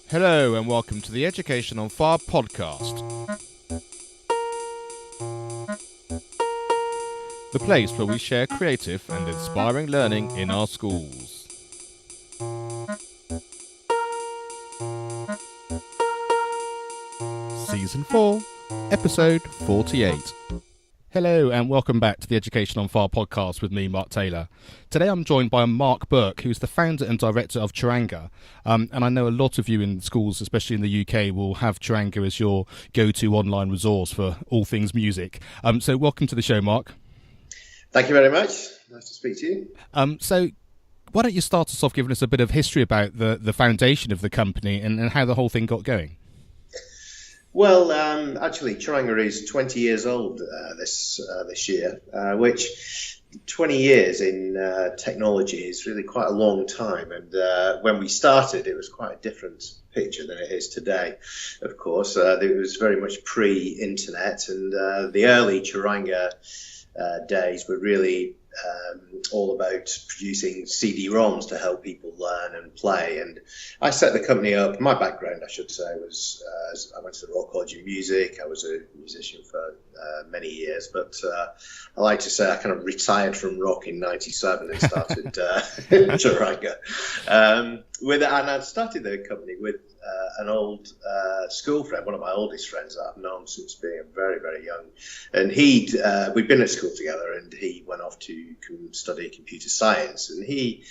Hello and welcome to the Education on Fire podcast. The place where we share creative and inspiring learning in our schools. Season 4, Episode 48. Hello and welcome back to the Education on Fire podcast with me, Mark Taylor. Today I'm joined by Mark Burke, who's the founder and director of Charanga. And I know a lot of you in schools, especially in the UK, will have Charanga as your go-to online resource for all things music. So welcome to the show, Mark. Thank you very much. Nice to speak to you. So why don't you start us off giving us a bit of history about the foundation of the company and how the whole thing got going? Well, actually, Charanga is 20 years old this year, which 20 years in technology is really quite a long time. And when we started, it was quite a different picture than it is today. Of course, it was very much pre-internet, and the early Charanga days were really all about producing CD-ROMs to help people learn and play. And I set the company up. My background, I should say, was I went to the Royal College of Music. I was a musician for many years, but I like to say I kind of retired from rock in '97 and started Charanga. And I started the company with an old school friend, one of my oldest friends that I've known since being very, very young. And we'd been at school together, and he went off to study computer science, and he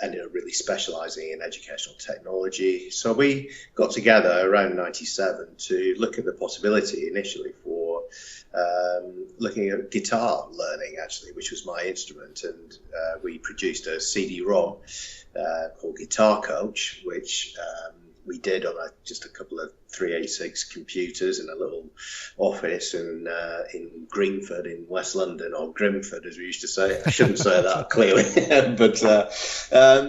ended up really specialising in educational technology. So we got together around '97 to look at the possibility initially for looking at guitar learning, actually, which was my instrument. And we produced a CD-ROM called Guitar Coach, which we did on just a couple of 386 computers in a little office in Greenford in West London, or Grimford as we used to say. I shouldn't say that clearly, but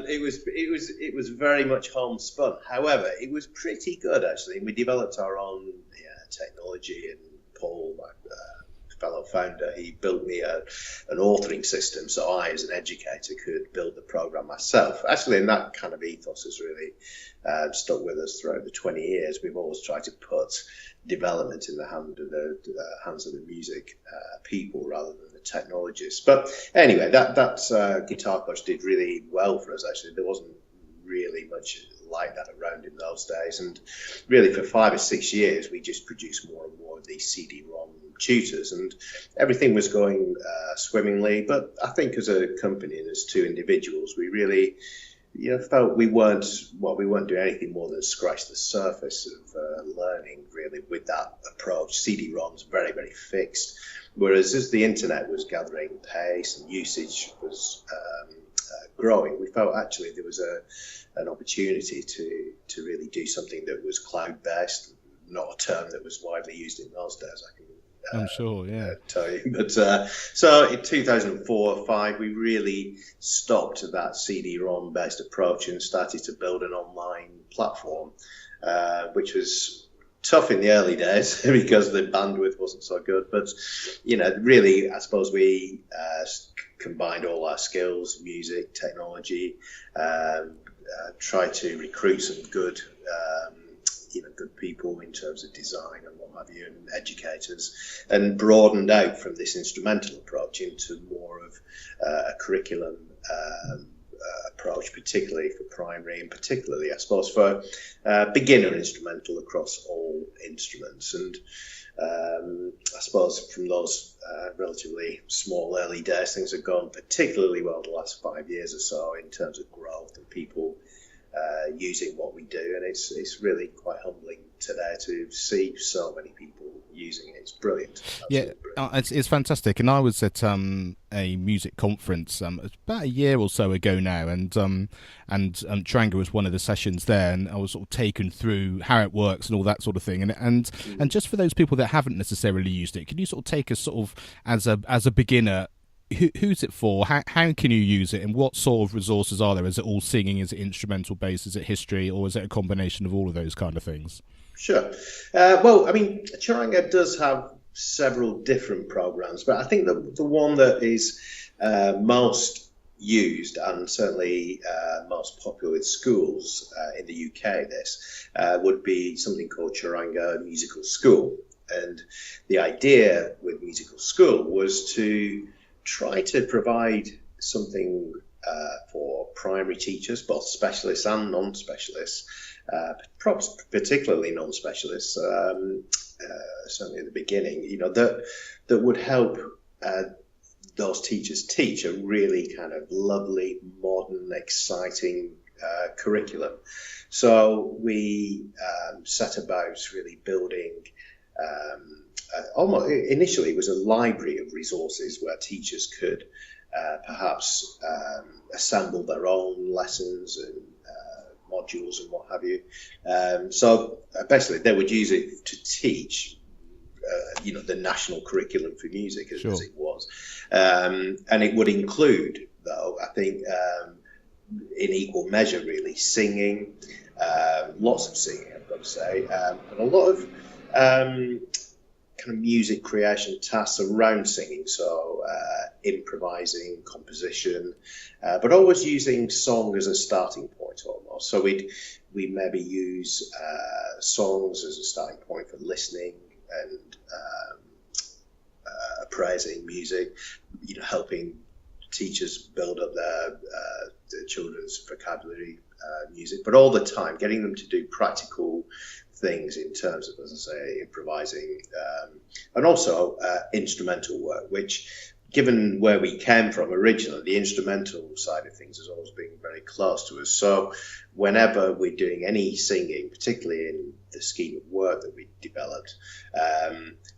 it was very much homespun. However, it was pretty good actually. We developed our own technology, and Paul, my fellow founder, he built me an authoring system, so I, as an educator, could build the program myself. Actually, and that kind of ethos has really stuck with us throughout the 20 years. We've always tried to put development in the hands of the music people rather than the technologists. But anyway, that Guitar Coach did really well for us. Actually, there wasn't really much like that around in those days, and really for 5 or 6 years we just produced more and more of these CD-ROM tutors, and everything was going swimmingly. But I think as a company and as two individuals, we really felt we weren't doing anything more than scratch the surface of learning really with that approach. CD-ROMs very, very fixed, whereas as the internet was gathering pace and usage was growing, we felt actually there was an opportunity to really do something that was cloud-based, not a term that was widely used in those days, I'm sure, yeah. Tell you. But so in 2004 or 5, we really stopped that CD-ROM based approach and started to build an online platform, which was tough in the early days because the bandwidth wasn't so good. But really, I suppose we combined all our skills, music, technology, tried to recruit some good people in terms of design and what have you, and educators, and broadened out from this instrumental approach into more of a curriculum approach, particularly for primary, and particularly, I suppose, for beginner instrumental across all instruments. And I suppose from those relatively small early days, things have gone particularly well the last 5 years or so in terms of growth and people using what we do, and it's really quite humbling today to see so many people using it. It's brilliant. Yeah, brilliant. It's fantastic. And I was at a music conference about a year or so ago now, and Charanga was one of the sessions there, and I was sort of taken through how it works and all that sort of thing. And just for those people that haven't necessarily used it, can you sort of take us sort of as a beginner? Who's it for? How can you use it, and what sort of resources are there? Is it all singing? Is it instrumental based? Is it history, or is it a combination of all of those kind of things? Sure. Well, I mean, Charanga does have several different programs, but I think the one that is most used and certainly most popular with schools in the UK, this would be something called Charanga Musical School. And the idea with Musical School was to try to provide something for primary teachers, both specialists and non-specialists, particularly non-specialists, certainly at the beginning, that would help those teachers teach a really kind of lovely, modern, exciting curriculum. So we set about really building almost initially it was a library of resources where teachers could perhaps assemble their own lessons and modules and what have you. So basically they would use it to teach the national curriculum for music as it was. And it would include, though, I think, in equal measure, really, singing, lots of singing, I've got to say, and a lot of kind of music creation tasks around singing, so improvising, composition, but always using song as a starting point almost. So we'd maybe use songs as a starting point for listening and appraising music, helping teachers build up their children's vocabulary music, but all the time getting them to do practical things in terms of, as I say, improvising, and also instrumental work, which, given where we came from originally, the instrumental side of things has always been very close to us. So whenever we're doing any singing, particularly in the scheme of work that we developed,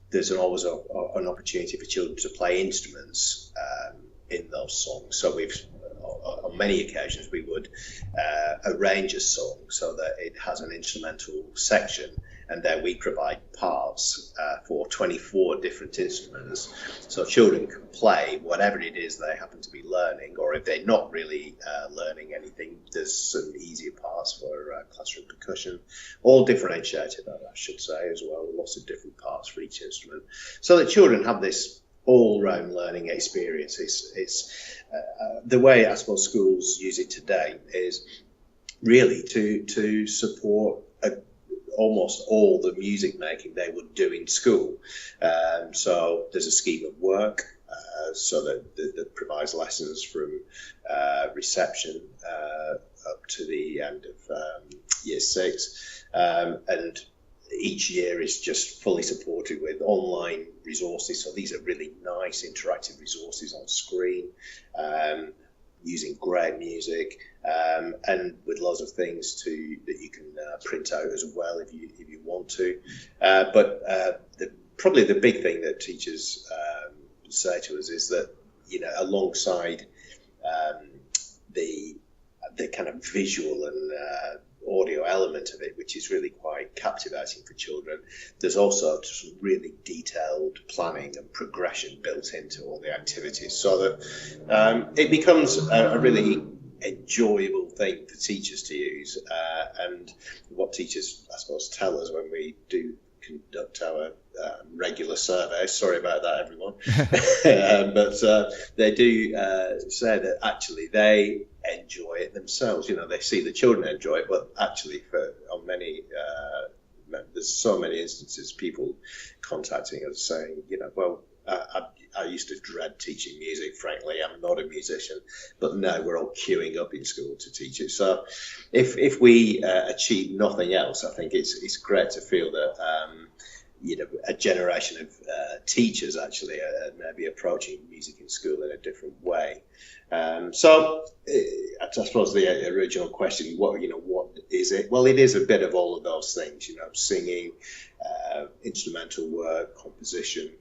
there's always an opportunity for children to play instruments in those songs. So on many occasions we would arrange a song so that it has an instrumental section, and then we provide parts for 24 different instruments, so children can play whatever it is they happen to be learning, or if they're not really learning anything, there's some easier parts for classroom percussion, all differentiated, I should say, as well, lots of different parts for each instrument, so that children have this all-round learning experience. It's the way I suppose schools use it today is really to support almost all the music making they would do in school. So there's a scheme of work so that provides lessons from reception up to the end of year 6, and each year is just fully supported with online resources. So these are really nice interactive resources on screen, using great music, and with lots of things that you can print out as well if you want to. But probably the big thing that teachers say to us is that, alongside the kind of visual and audio element of it, which is really quite captivating for children, there's also some really detailed planning and progression built into all the activities, so that it becomes a really enjoyable thing for teachers to use. And what teachers, I suppose, tell us when we do conduct our regular surveys, sorry about that, everyone, but they do say that actually they enjoy it themselves. They see the children enjoy it, but actually on many there's so many instances people contacting us saying, well, I used to dread teaching music, frankly. I'm not a musician, but now we're all queuing up in school to teach it. So if we achieve nothing else, I think it's great to feel that a generation of teachers actually are maybe approaching music in school in a different way. So I suppose the original question, what is it? Well, it is a bit of all of those things, singing, instrumental work, composition,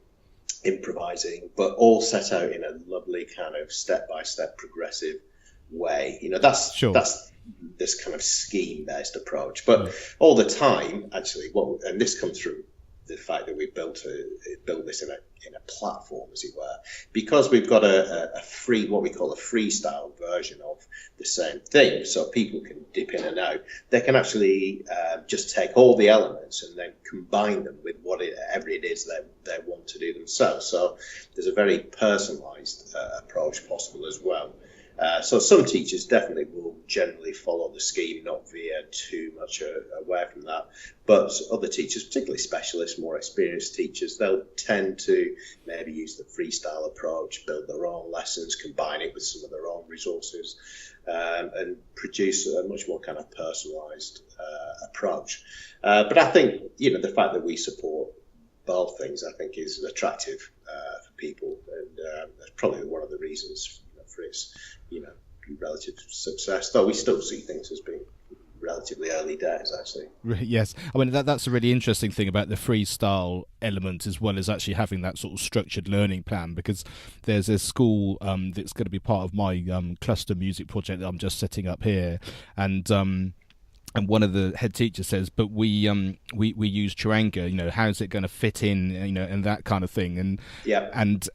improvising, but all set out in a lovely kind of step-by-step progressive way. That's this kind of scheme-based approach. But all the time, actually, and this comes through the fact that we built this in a platform, as it were, because we've got a free, what we call a freestyle version of the same thing, so people can dip in and out. They can actually just take all the elements and then combine them with whatever it is they want to do themselves. So there's a very personalised approach possible as well. So some teachers definitely will generally follow the scheme, not veer too much away from that. But other teachers, particularly specialists, more experienced teachers, they'll tend to maybe use the freestyle approach, build their own lessons, combine it with some of their own resources, and produce a much more kind of personalised approach. But I think, the fact that we support both things, I think, is attractive for people, and that's probably one of the reasons for its, relative success. Though we still see things as being relatively early days, actually. Yes, I mean that's a really interesting thing about the freestyle element, as well as actually having that sort of structured learning plan. Because there's a school that's going to be part of my cluster music project that I'm just setting up here, and one of the head teachers says, "But we use Charanga. How's it going to fit in? And that kind of thing." And yeah, and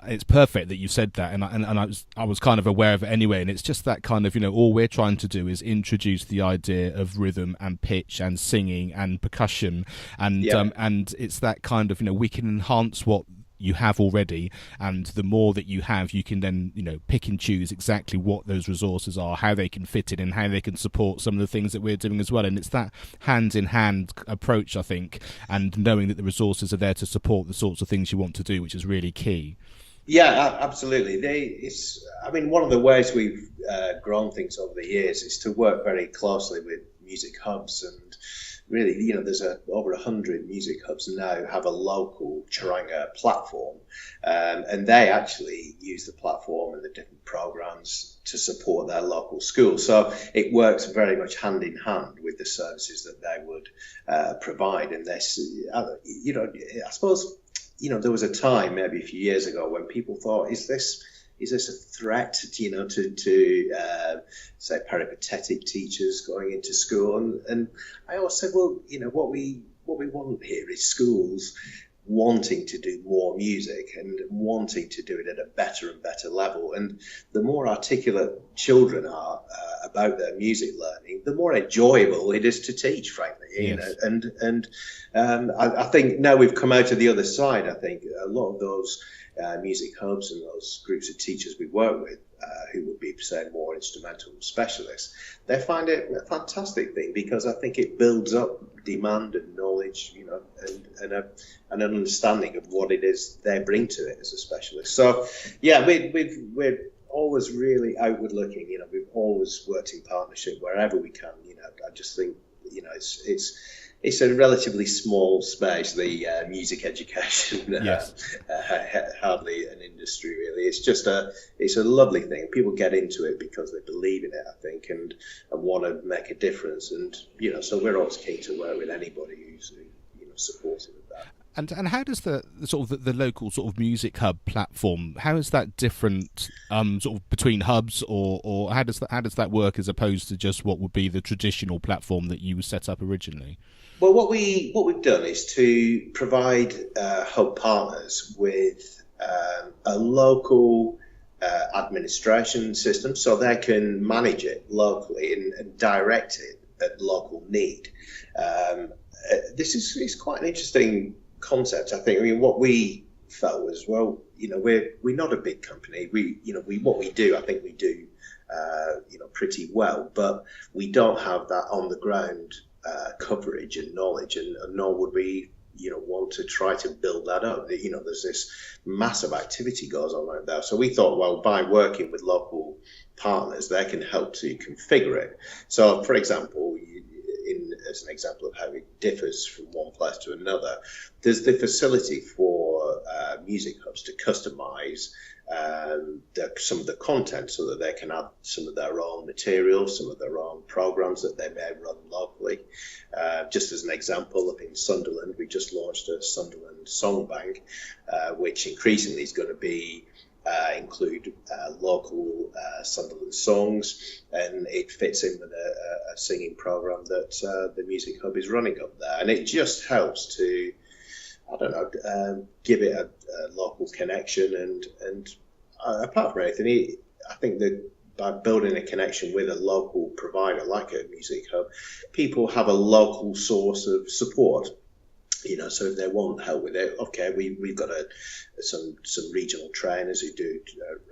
it's perfect that you said that. And I was kind of aware of it anyway. And it's just that kind of all we're trying to do is introduce the idea of rhythm and pitch and singing and percussion, and and it's that kind of we can enhance what you have already, and the more that you have, you can then pick and choose exactly what those resources are, how they can fit in, and how they can support some of the things that we're doing as well. And it's that hand-in-hand approach, I think, and knowing that the resources are there to support the sorts of things you want to do, which is really key. Yeah, absolutely. One of the ways we've grown things over the years is to work very closely with music hubs, and really, there's over 100 music hubs now have a local Charanga platform, and they actually use the platform and the different programs to support their local schools. So it works very much hand in hand with the services that they would provide. And this, I suppose, there was a time maybe a few years ago when people thought, is this a threat, to say peripatetic teachers going into school? And I always said, well, what we want here is schools wanting to do more music and wanting to do it at a better and better level. And the more articulate children are about their music learning, the more enjoyable it is to teach, frankly. Yes. And I think now we've come out of the other side. I think a lot of those music hubs and those groups of teachers we work with, who would be, say, more instrumental specialists, they find it a fantastic thing, because I think it builds up demand and knowledge, and an understanding of what it is they bring to it as a specialist. So, yeah, we're always really outward looking. We've always worked in partnership wherever we can. I just think, it's a relatively small space, the music education. Yes. Hardly an industry, really. It's a lovely thing. People get into it because they believe in it, I think, and want to make a difference. And so we're always keen to work with anybody who's supportive of that. And how does the sort of the local sort of music hub platform, how is that different sort of between hubs, or how does that work as opposed to just what would be the traditional platform that you set up originally? Well, what we've done is to provide hub partners with a local administration system, so they can manage it locally and direct it at local need. This is quite an interesting concept, I think. What we felt was, well, we're not a big company. What we do, I think we do, pretty well, but we don't have that on the ground coverage and knowledge, and nor would we want to try to build that up. There's this massive activity goes on right there. So we thought, well, by working with local partners, they can help to configure it. So, for example, as an example of how it differs from one place to another, there's the facility for music hubs to customize some of the content, so that they can add some of their own material, some of their own programs that they may run locally. Just as an example, up in Sunderland, we just launched a Sunderland Song Bank, which increasingly is going to include local Sunderland songs, and it fits in with a singing program that the Music Hub is running up there. And it just helps to, give it a local connection. And apart from anything, I think that by building a connection with a local provider like a Music Hub, people have a local source of support. So if they want help with it, okay, we've got some regional trainers who do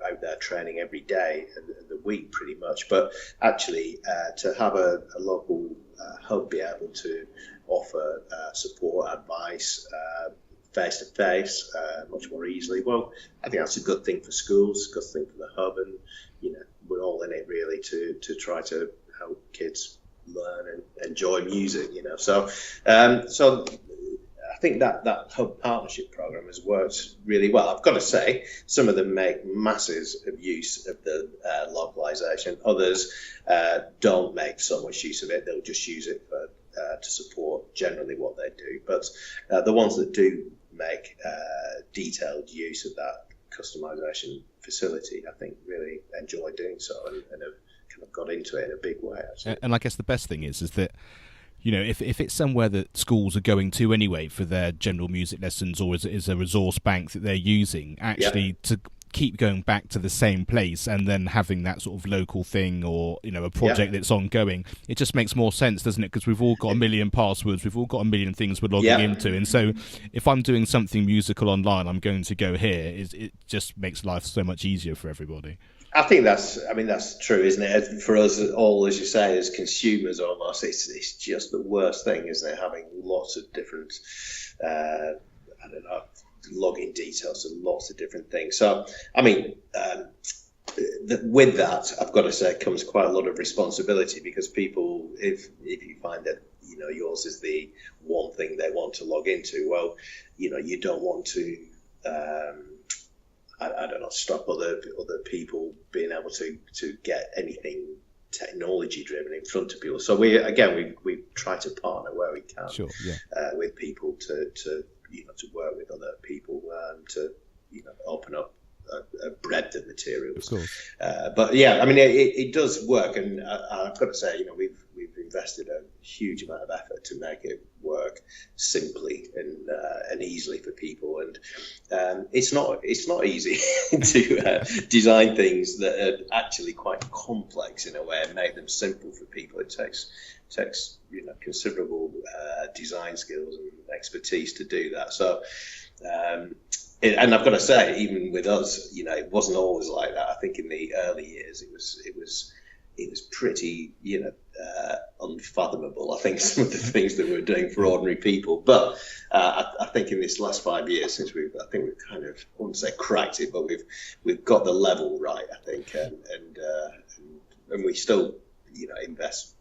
out there training every day of the week pretty much. But actually, to have a local hub be able to offer support, advice, face to face, much more easily, well, I think that's a good thing for schools, a good thing for the hub, and we're all in it really to try to help kids learn and enjoy music. So I think that hub partnership program has worked really well. I've got to say, some of them make masses of use of the localization. Others don't make so much use of it. They'll just use it to support generally what they do. But the ones that do make detailed use of that customization facility, I think really enjoy doing so and have kind of got into it in a big way, actually. And I guess the best thing is that, if it's somewhere that schools are going to anyway for their general music lessons, or is a resource bank that they're using, actually to keep going back to the same place and then having that sort of local thing, or a project that's ongoing, it just makes more sense, doesn't it? Because we've all got a million passwords, we've all got a million things we're logging into, and so if I'm doing something musical online, I'm going to go here. It just makes life so much easier for everybody. I think that's true, isn't it? For us all, as you say, as consumers, almost, it's just the worst thing, isn't it? Having lots of different, login details and lots of different things. So, with that, I've got to say, comes quite a lot of responsibility, because people, if you find that yours is the one thing they want to log into, well, you don't want to. I don't know, stop other people being able to get anything technology driven in front of people. So we try to partner where we can, with people to work with other people to open up a breadth of materials. Of course. But it does work, and I've got to say, we've invested a huge amount of effort to make it work simply and easily for people, and it's not easy to design things that are actually quite complex in a way and make them simple for people. It takes considerable design skills and expertise to do that. So and I've got to say, even with us, it wasn't always like that. I think in the early years it was pretty unfathomable, I think, some of the things that we're doing for ordinary people. But I think in this last 5 years, since we've kind of, I wouldn't say cracked it, but we've got the level right, I think, and we still invest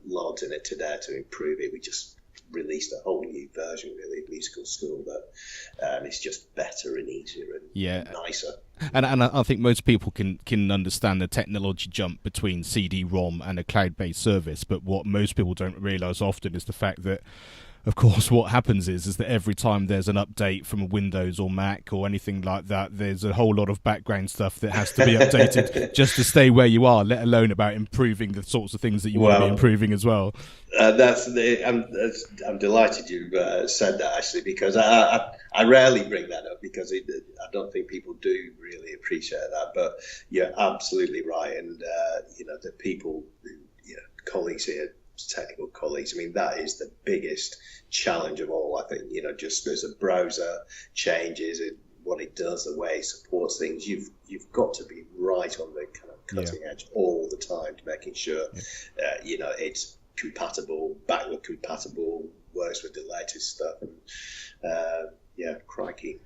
loads in it today to improve it. We just released a whole new version, really, of Musical School that is just better and easier and nicer. And I think most people can understand the technology jump between CD-ROM and a cloud-based service, but what most people don't realise often is the fact that, of course, what happens is that every time there's an update from a Windows or Mac or anything like that, there's a whole lot of background stuff that has to be updated just to stay where you are, let alone about improving the sorts of things that you want to be improving as well. I'm delighted you said that, actually, because I rarely bring that up, because I don't think people do really appreciate that. But you're absolutely right, and the people, colleagues here, technical colleagues, that is the biggest challenge of all, I think. Just as a browser changes, what it does, the way it supports things, you've got to be right on the kind of cutting edge all the time, to making sure it's compatible, backward compatible, works with the latest stuff, and crikey.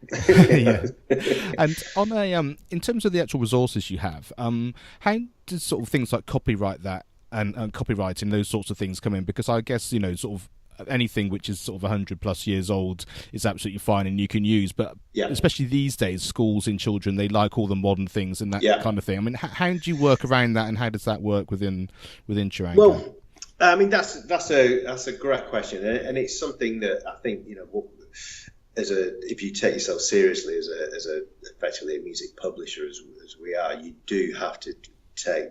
And on in terms of the actual resources you have, how does sort of things like copyright that and copywriting, those sorts of things come in? Because I guess sort of anything which is sort of 100+ years old is absolutely fine and you can use, but especially these days, schools and children, they like all the modern things and that kind of thing. How do you work around that, and how does that work within Charanga? Well, that's a great question, and it's something that I think if you take yourself seriously as effectively a music publisher as we are, you do have to take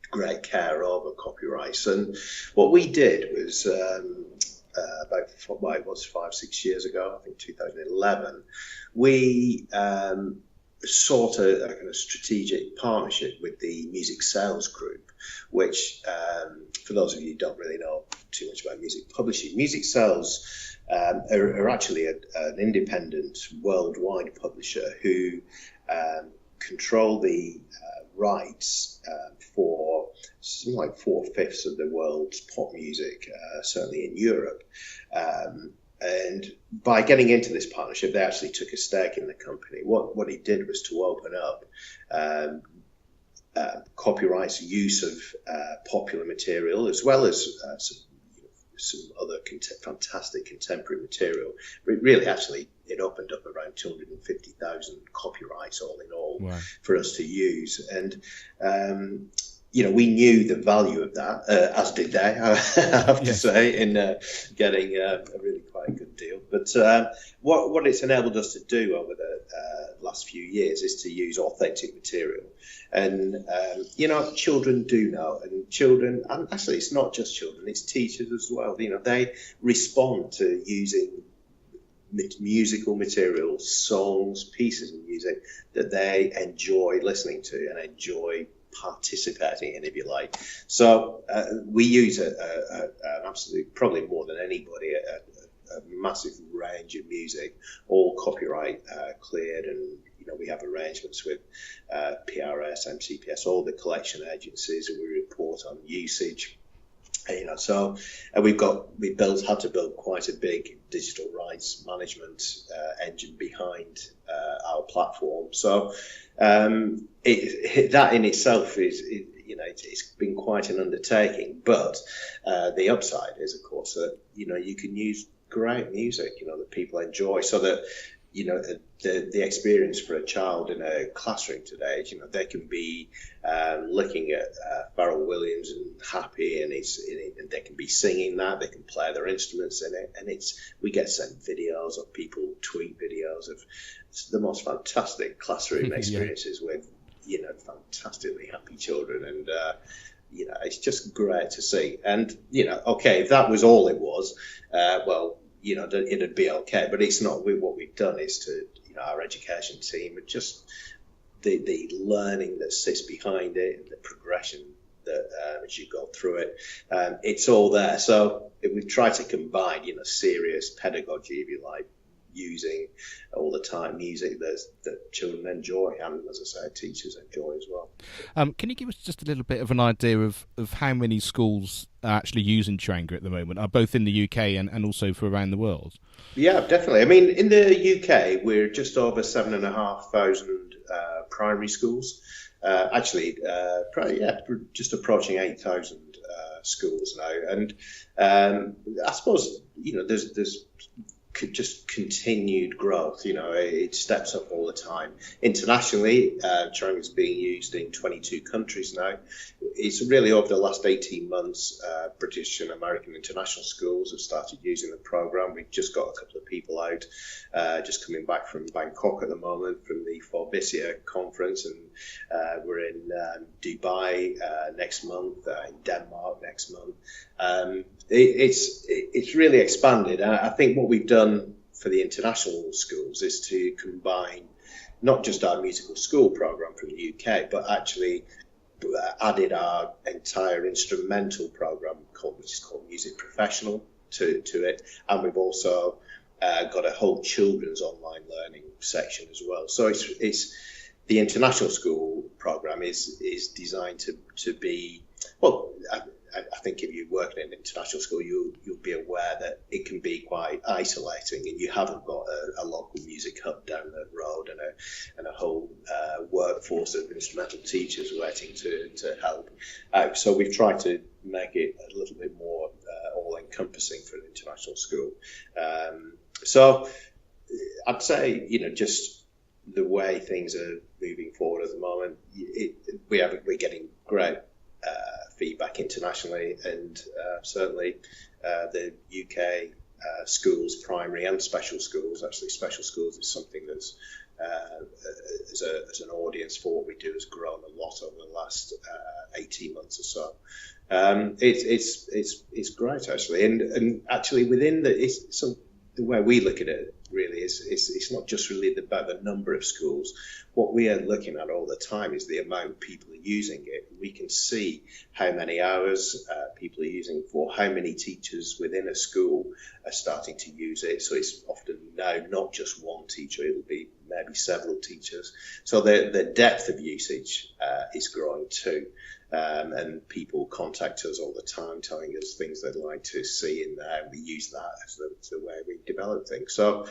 great care over copyrights. And what we did was about 5-6 years ago, I think 2011, we sought a kind of strategic partnership with the Music Sales Group, which for those of you who don't really know too much about music publishing, Music Cells are actually an independent worldwide publisher who control the rights for something like 4/5 of the world's pop music, certainly in Europe. And by getting into this partnership, they actually took a stake in the company. What it did was to open up copyrights use of popular material, as well as some other fantastic contemporary material. But it opened up around 250,000 copyrights all in all. Wow. For us to use. And we knew the value of that, as did they, I have to say, in getting a really quite good deal. But what it's enabled us to do over the last few years is to use authentic material. And, children do know, and actually it's not just children, it's teachers as well. They respond to using musical material, songs, pieces of music that they enjoy listening to and enjoy participating in, if you like. So we use an absolute, probably more than anybody, a massive range of music, all copyright cleared, and we have arrangements with PRS, MCPS, all the collection agencies, and we report on usage. So we've had to build quite a big digital rights management engine behind our platform. So that in itself it's been quite an undertaking. But the upside is, of course, that you can use great music that people enjoy, so that the experience for a child in a classroom today, they can be looking at Pharrell Williams and Happy, and they can be singing that, they can play their instruments in it, and we get sent videos of people tweet videos of the most fantastic classroom experiences with fantastically happy children, and it's just great to see. And okay, if that was all it was, it'd be okay, but it's not. What we've done is to, our education team, and just the learning that sits behind it, and the progression that as you go through it, it's all there. So we've tried to combine, serious pedagogy, if you like, using all the time music that children enjoy, and as I say, teachers enjoy as well. Can you give us just a little bit of an idea of how many schools are actually using Charanga at the moment, both in the UK and also for around the world? Yeah, definitely. I mean, in the UK, we're just over 7,500 primary schools. Just approaching 8,000 schools now. And I suppose, there's just continued growth. It steps up all the time. Internationally, Charanga is being used in 22 countries now. It's really over the last 18 months, British and American international schools have started using the program. We've just got a couple of people out, just coming back from Bangkok at the moment from the Forbisia conference, and we're in Dubai next month, in Denmark next month. It's really expanded. I think what we've done for the international schools is to combine not just our musical school program from the UK, but actually added our entire instrumental program, which is called Music Professional, to it, and we've also got a whole children's online learning section as well. So it's the international school program is designed to be, well, I think if you work in an international school, you'll be aware that it can be quite isolating, and you haven't got a local music hub down the road and a whole workforce of instrumental teachers waiting to help out. So we've tried to make it a little bit more all-encompassing for an international school. So I'd say, just the way things are moving forward at the moment, we're getting great feedback internationally, and certainly the UK schools, primary and special schools. Actually, special schools is something that's as an audience for what we do has grown a lot over the last 18 months or so. It's great actually, and actually within the way we look at it, really. It's not just really about the number of schools. What we are looking at all the time is the amount people are using it. We can see how many hours people are using for, how many teachers within a school are starting to use it. So it's often now not just one teacher, it'll be maybe several teachers. So the depth of usage is growing too. And people contact us all the time telling us things they'd like to see in there. We use that as the way we develop things. So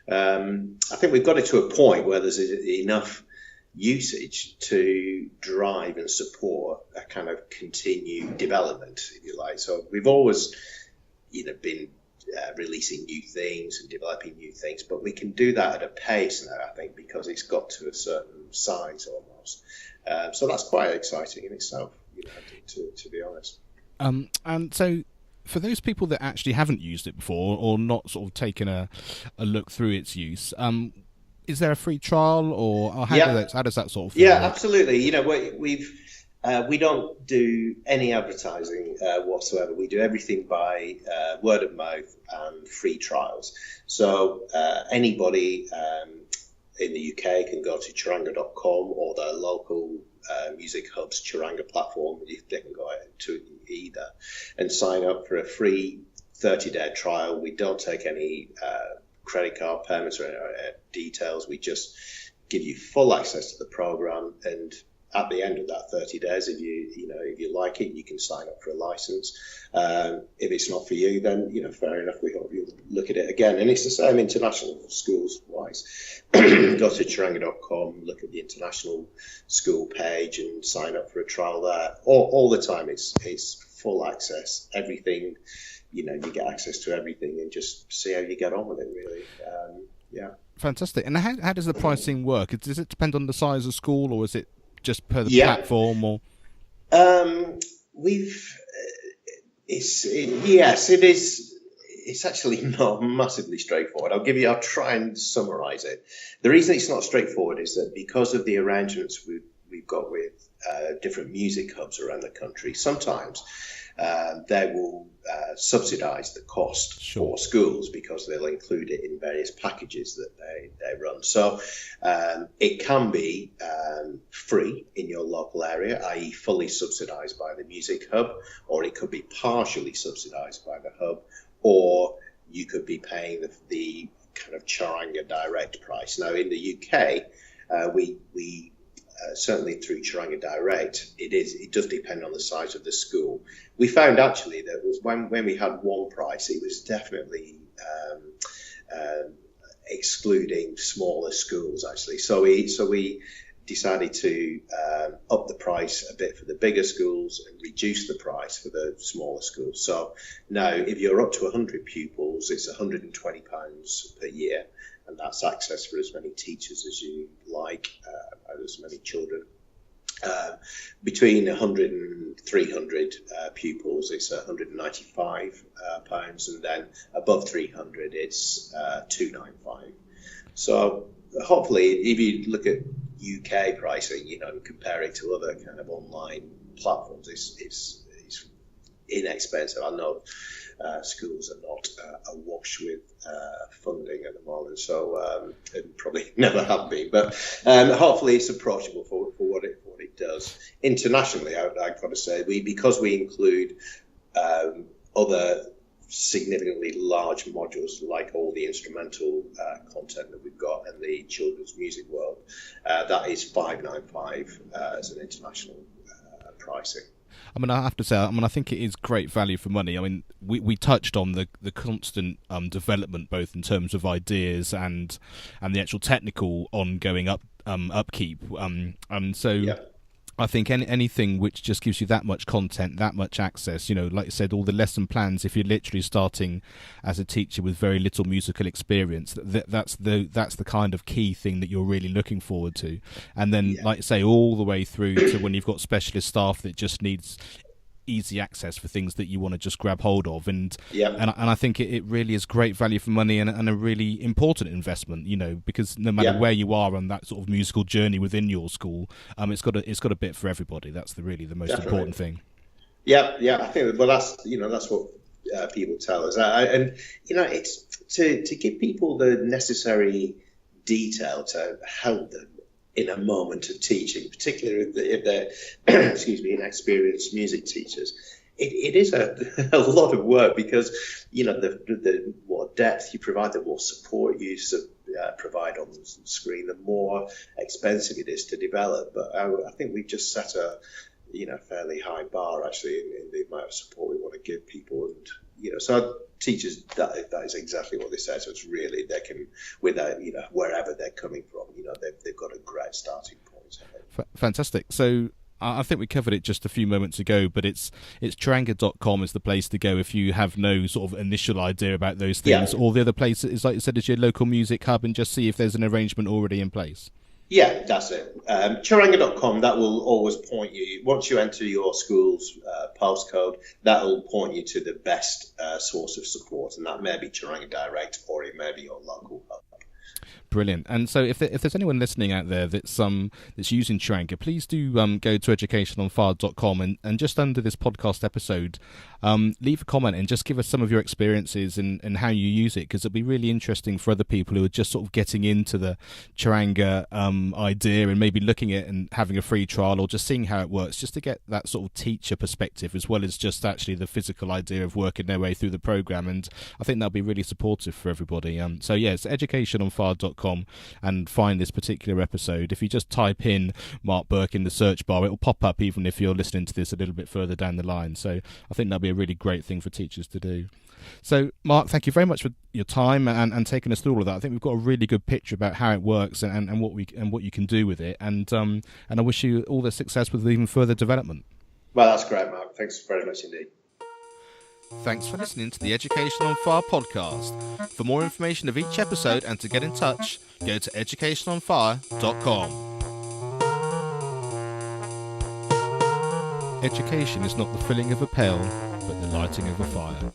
I think we've got it to a point where there's enough usage to drive and support a kind of continued development, if you like. So we've always, been releasing new things and developing new things, but we can do that at a pace now, I think, because it's got to a certain size almost. So that's quite exciting in itself, to be honest. And so for those people that actually haven't used it before or not sort of taken a look through its use, is there a free trial or how does that sort of thing work? Absolutely. We don't do any advertising whatsoever. We do everything by word of mouth and free trials. So anybody in the UK can go to charanga.com or their local music hub's Charanga platform. They can go to either and sign up for a free 30-day trial. We don't take any credit card payments or details. We just give you full access to the program, and at the end of that 30 days, if you like it, you can sign up for a license. If it's not for you, then fair enough. We hope you'll look at it again. And it's the same international schools wise. Go to charanga.com, look at the international school page, and sign up for a trial there. All the time, it's full access. Everything, you get access to everything, and just see how you get on with it. Really, Fantastic. And how does the pricing work? Does it depend on the size of school, or is it just per the platform? Or yes, it is. It's actually not massively straightforward. I'll try and summarize it. The reason it's not straightforward is that because of the arrangements we've got with different music hubs around the country, sometimes they will subsidize the cost for schools because they'll include it in various packages that they run. So it can be free in your local area, i.e. fully subsidized by the music hub, or it could be partially subsidized by the hub, or you could be paying the kind of Charanga direct price. Now in the UK, we certainly through Charanga Direct, it does depend on the size of the school. We found actually that when we had one price, it was definitely excluding smaller schools actually. So we decided to up the price a bit for the bigger schools and reduce the price for the smaller schools. So now if you're up to 100 pupils, it's £120 per year. And that's access for as many teachers as you like, as many children. Between 100 and 300 pupils, it's £195, and then above 300, it's £295. So hopefully, if you look at UK pricing, and compare it to other kind of online platforms, it's inexpensive. I know schools are not awash with funding at the moment, so it probably never have been. But hopefully, it's approachable for what it does. Internationally, I've got to say, because we include other significantly large modules like all the instrumental content that we've got and the children's music world, that is $595 as an international pricing. I mean, I have to say, I think it is great value for money. I mean, we touched on the constant development, both in terms of ideas and the actual technical ongoing upkeep. I think anything which just gives you that much content, that much access, like you said, all the lesson plans, if you're literally starting as a teacher with very little musical experience, that's the kind of key thing that you're really looking forward to. And then, like you say, all the way through to when you've got specialist staff that just needs easy access for things that you want to just grab hold of, and I think it really is great value for money and a really important investment, because no matter where you are on that sort of musical journey within your school, it's got a bit for everybody. That's really the most important thing. I think that's what people tell us. And it's to give people the necessary detail to help them in a moment of teaching, particularly if they're excuse me, inexperienced music teachers. It is a lot of work, because the more depth you provide, the more support you provide on the screen, the more expensive it is to develop. But I think we've just set a fairly high bar, actually, in the amount of support we want to give people. And so our teachers, that is exactly what they say. So it's really, they can, without wherever they're coming from, they've got a great starting point. Fantastic. So I think we covered it just a few moments ago, but it's charanga.com is the place to go if you have no sort of initial idea about those things. Or the other place is, like you said, is your local music hub, and just see if there's an arrangement already in place. Yeah, that's it. Charanga.com, that will always point you, once you enter your school's postcode, that will point you to the best source of support, and that may be Charanga Direct, or it may be your local hub. Brilliant. And so if there's anyone listening out there that's using Charanga, please do go to educationonfire.com and just under this podcast episode, leave a comment and just give us some of your experiences and how you use it, because it'll be really interesting for other people who are just sort of getting into the Charanga idea and maybe looking at it and having a free trial, or just seeing how it works, just to get that sort of teacher perspective as well as just actually the physical idea of working their way through the program. And I think that'll be really supportive for everybody. So yeah, it's educationonfire.com, and find this particular episode. If you just type in Mark Burke in the search bar, it will pop up even if you're listening to this a little bit further down the line. So I think that'll be a really great thing for teachers to do. So Mark, thank you very much for your time and taking us through all of that. I think we've got a really good picture about how it works and what you can do with it, and I wish you all the success with even further development. Well, that's great, Mark. Thanks very much indeed. Thanks for listening to the Education on Fire podcast. For more information of each episode and to get in touch, go to educationonfire.com. Education is not the filling of a pail, but the lighting of a fire.